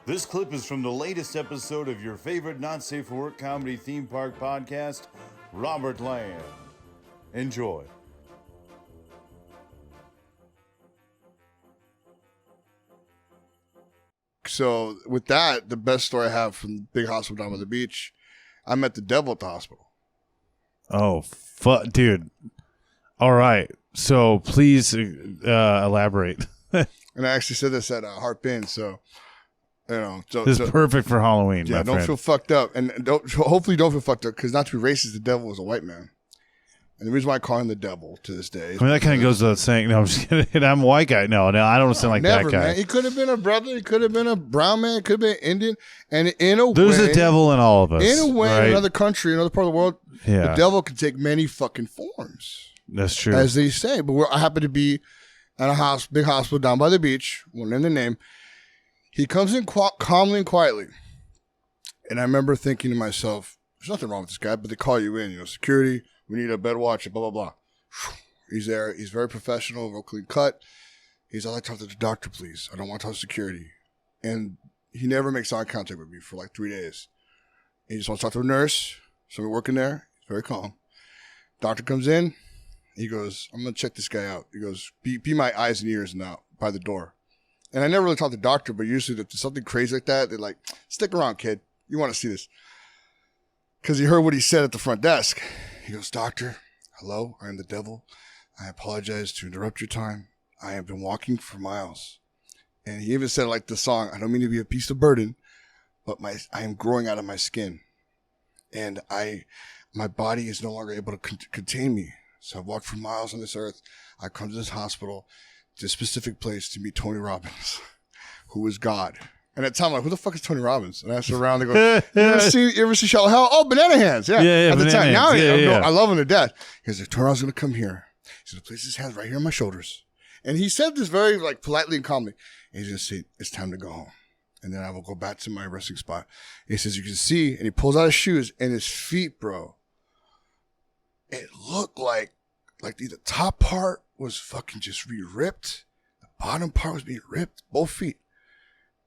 This clip is from the latest episode of your favorite Not Safe for Work comedy theme park podcast, Robert Land. Enjoy. So with that, the best story I have from the big hospital down by the beach, I met the devil at the hospital. Oh, fuck, dude. All right. So please elaborate. And I actually said this at Heart Bin, so This is perfect for Halloween. Yeah, my don't friend. feel fucked up, and hopefully don't feel fucked up, because not to be racist, the devil was a white man, and the reason why I call him the devil to this day. I mean, that kind of goes without saying. No, I'm just kidding. I'm a white guy. No, I don't sound like never, that guy. Man. He could have been a brother. He could have been a brown man. He could have been Indian, and in a There's way, a devil in all of us. in a way, right? in another country, another part of the world, Yeah. the devil can take many fucking forms. That's true. As they say. But I happen to be at a big hospital down by the beach. Won't name the name. He comes in calmly and quietly. And I remember thinking to myself, there's nothing wrong with this guy, but they call you in, security, we need a bed watcher, blah, blah, blah. He's there. He's very professional, real clean cut. He's, I'd like to talk to the doctor, please. I don't want to talk to security. And he never makes eye contact with me for like 3 days. He just wants to talk to a nurse, somebody working there. He's very calm. Doctor comes in. He goes, I'm going to check this guy out. He goes, be my eyes and ears now by the door. And I never really talked to the doctor, but usually if there's something crazy like that, they're like, stick around, kid. You want to see this. Because he heard what he said at the front desk. He goes, doctor, hello, I am the devil. I apologize to interrupt your time. I have been walking for miles. And he even said like the song, I don't mean to be a piece of burden, but I am growing out of my skin. And my body is no longer able to contain me. So I've walked for miles on this earth. I come to this hospital, this specific place to meet Tony Robbins, who is God. And at the time, I'm like, who the fuck is Tony Robbins? And I asked around, they go, you ever see Shallow Hell? Oh, Banana Hands. Yeah. At the time. Now I love him to death. He goes, Tony Robbins is going to come here. He's going to place his hands right here on my shoulders. And he said this very like politely and calmly. And he's going to say, it's time to go home. And then I will go back to my resting spot. He says, you can see, and he pulls out his shoes, and his feet, bro, it looked like the top part was fucking just re-ripped. The bottom part was being ripped, both feet.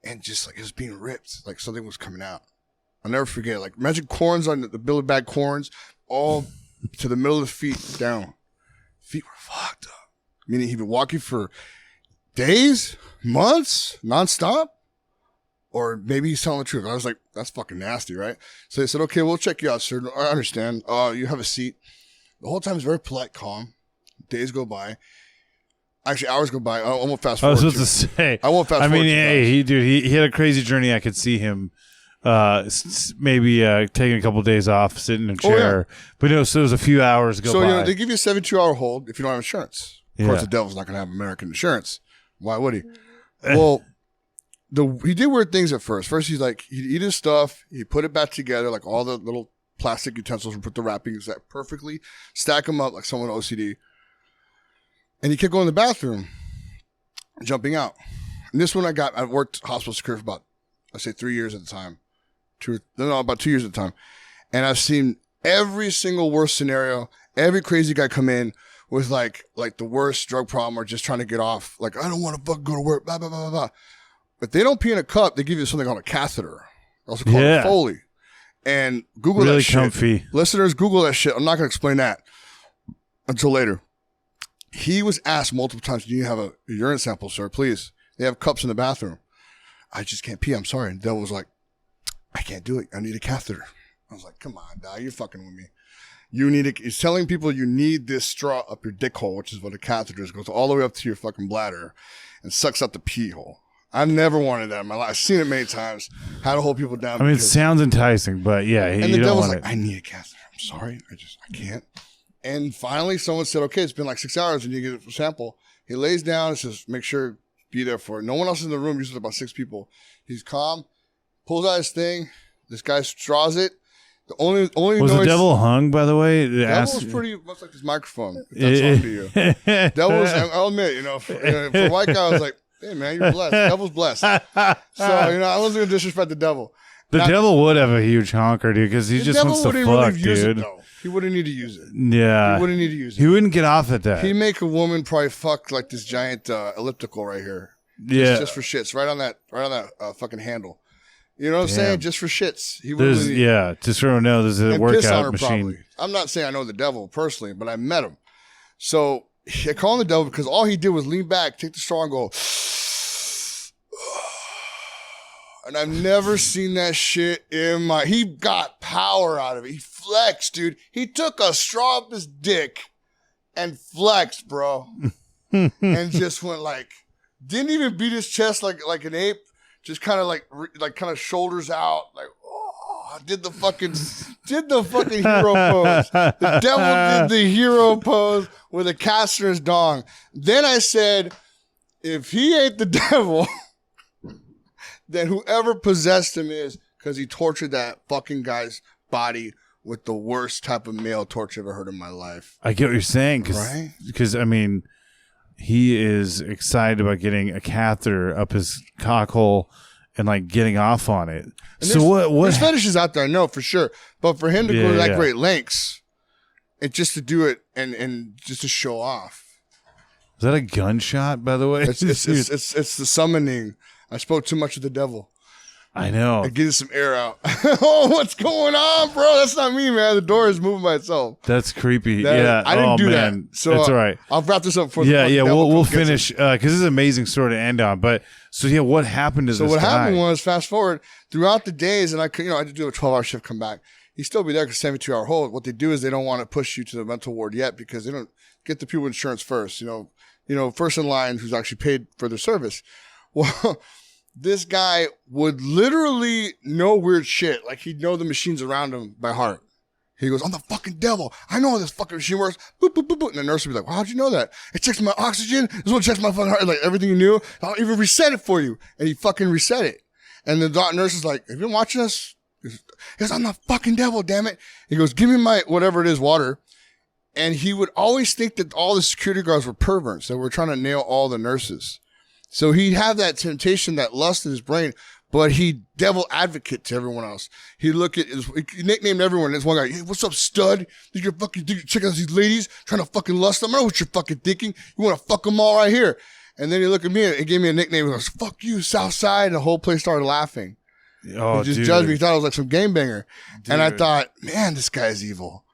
And just like it was being ripped, like something was coming out. I'll never forget. Like imagine corns on the Billy Bag corns, all to the middle of the feet down. Feet were fucked up. Meaning he'd been walking for days, months, nonstop. Or maybe he's telling the truth. I was like, that's fucking nasty, right? So they said, okay, we'll check you out, sir. I understand. You have a seat. The whole time he's very polite, calm. Days go by. Actually, hours go by. I won't fast forward. I was supposed to say. I won't fast forward. I mean, hey, he had a crazy journey. I could see him maybe taking a couple of days off, sitting in a chair. But so it was a few hours go by. So they give you a 72-hour hold if you don't have insurance. Of course, the devil's not going to have American insurance. Why would he? Well, he did weird things at first. First, he's like, he'd eat his stuff. He put it back together, like all the little plastic utensils, and put the wrappings that perfectly, stack them up like someone OCD. And he kept going to the bathroom, jumping out. And this one I worked hospital security for about, I'd say 3 years at the time. About 2 years at the time. And I've seen every single worst scenario, every crazy guy come in with like the worst drug problem or just trying to get off. Like, I don't want to fucking go to work, blah, blah, blah, blah, blah. But they don't pee in a cup. They give you something called a catheter. Also called a Foley. And Google really that shit. Comfy. Listeners, Google that shit. I'm not going to explain that until later. He was asked multiple times, do you have a urine sample, sir? Please. They have cups in the bathroom. I just can't pee. I'm sorry. And the devil was like, I can't do it. I need a catheter. I was like, come on, dog. You're fucking with me. He's telling people you need this straw up your dick hole, which is what a catheter is. It goes all the way up to your fucking bladder and sucks up the pee hole. I've never wanted that in my life. I've seen it many times. How to hold people down. I mean, it sounds enticing, but yeah. And the devil's like, I need a catheter. I'm sorry. I can't. And finally, someone said, okay, it's been like 6 hours and you get a sample. He lays down and says, make sure, be there for it. No one else in the room, usually about 6 people. He's calm, pulls out his thing. This guy straws it. The only was noise, the devil hung, by the way? The devil was pretty much like this microphone. If that's on to you. Devil was, I'll admit, for a white guy, I was like, hey, man, you're blessed. The devil's blessed. So, I wasn't going to disrespect the devil. The devil would have a huge honker, dude, because he just wants to fuck, dude. He wouldn't need to use it. Yeah. He wouldn't need to use it. He wouldn't get off at that. He'd make a woman probably fuck like this giant elliptical right here. Yeah. Just for shits. Right on that fucking handle. You know what I'm saying? Just for shits. He would just so you know, there's a workout machine. Probably. I'm not saying I know the devil personally, but I met him. So I call him the devil because all he did was lean back, take the straw, and go. And I've never seen that shit he got power out of it. He flexed, dude. He took a straw up his dick and flexed, bro. And just went didn't even beat his chest like an ape. Just kind of kind of shoulders out. Did the fucking hero pose. The devil did the hero pose with a caster in his dong. Then I said, if he ain't the devil, then whoever possessed him is, because he tortured that fucking guy's body with the worst type of male torture I've ever heard in my life. I get what you're saying, right? Because I mean, he is excited about getting a catheter up his cock hole and getting off on it. And so what? There's fetishes out there, I know for sure, but for him to go to that great lengths, and just to do it and just to show off. Is that a gunshot, by the way? It's the summoning. I spoke too much of the devil. I know. I get some air out. Oh, what's going on, bro? That's not me, man. The door is moving by itself. That's creepy. I didn't do that. So that's all right. I'll wrap this up for we'll finish because this is an amazing story to end on. But what happened to this guy? So what happened was, fast forward throughout the days, and I could, I had to do a 12-hour shift, come back. He'd still be there because 72-hour hold. What they do is they don't want to push you to the mental ward yet because they don't get the people with insurance first. First in line who's actually paid for their service. Well. This guy would literally know weird shit. He'd know the machines around him by heart. He goes, I'm the fucking devil. I know how this fucking machine works. Boop, boop, boop, boop. And the nurse would be like, well, how'd you know that? It checks my oxygen. This one checks my fucking heart. Everything you knew. I'll even reset it for you. And he fucking reset it. And the nurse is like, have you been watching us? He goes, I'm the fucking devil, damn it. He goes, give me my, whatever it is, water. And he would always think that all the security guards were perverts, that were trying to nail all the nurses. So he'd have that temptation, that lust in his brain, but he devil advocate to everyone else. He'd look at he nicknamed everyone. There's one guy, hey, what's up, stud? Think you're check out these ladies trying to fucking lust them? I know what you're fucking thinking. You want to fuck them all right here. And then he looked at me and he gave me a nickname. He goes, fuck you, Southside. And the whole place started laughing. Oh, he just judged me. He thought I was like some gangbanger. And I thought, man, this guy's evil.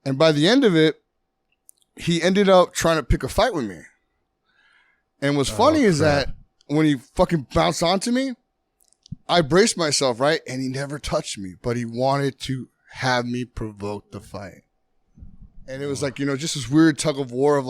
And by the end of it, he ended up trying to pick a fight with me. And what's funny is that when he fucking bounced onto me, I braced myself, right? And he never touched me, but he wanted to have me provoke the fight. And it was just this weird tug of war of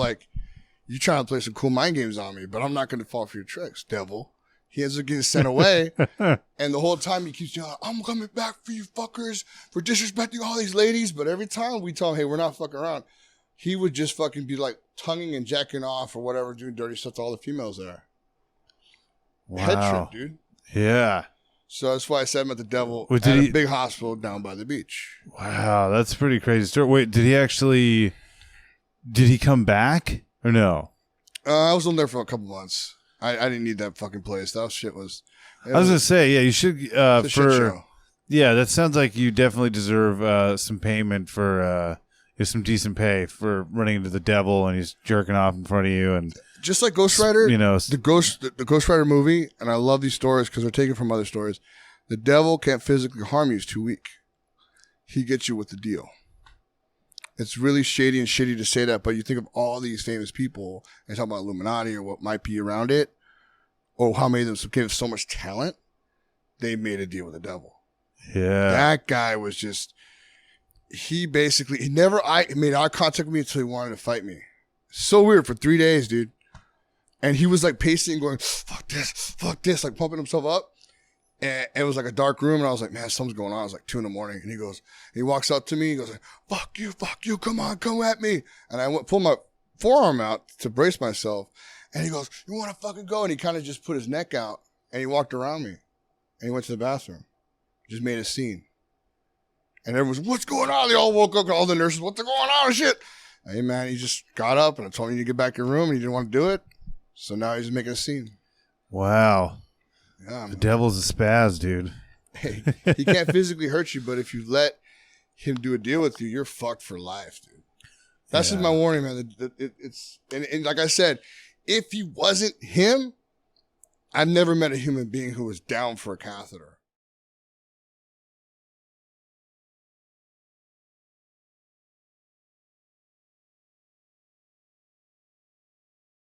you trying to play some cool mind games on me, but I'm not going to fall for your tricks, devil. He ends up getting sent away. And the whole time he keeps yelling, I'm coming back for you fuckers for disrespecting all these ladies. But every time we tell him, hey, we're not fucking around, he would just fucking be tonguing and jacking off or whatever, doing dirty stuff to all the females there. Wow. Head trip, dude. Yeah. So that's why I said I met the devil at a big hospital down by the beach. Wow, that's a pretty crazy story. Wait, did he come back or no? I was on there for a couple months. I didn't need that fucking place. That shit was... I was going to say, yeah, you should... shit show. Yeah, that sounds like you definitely deserve some payment for... some decent pay for running into the devil and he's jerking off in front of you, and just like Ghost Rider, the Ghost Rider movie, and I love these stories because they're taken from other stories. The devil can't physically harm you; he's too weak. He gets you with the deal. It's really shady and shitty to say that, but you think of all these famous people and talk about Illuminati or what might be around it, or how many of them gave so much talent. They made a deal with the devil. Yeah, that guy was just. He never made eye contact with me until he wanted to fight me. So weird for 3 days, dude. And he was pacing and going, fuck this, pumping himself up. And it was a dark room. And I was like, man, something's going on. It was 2 a.m. And he walks up to me. He goes, fuck you. Come on, come at me. And I pulled my forearm out to brace myself. And he goes, you want to fucking go? And he kind of just put his neck out and he walked around me and he went to the bathroom. Just made a scene. And everyone's, what's going on? They all woke up, all the nurses, what's going on and shit? Hey, man, he just got up and I told him to get back in your room and he didn't want to do it. So now he's making a scene. Wow. Yeah, the devil's a spaz, dude. Hey, he can't physically hurt you, but if you let him do a deal with you, you're fucked for life, dude. That's just my warning, man. And like I said, if he wasn't him, I've never met a human being who was down for a catheter.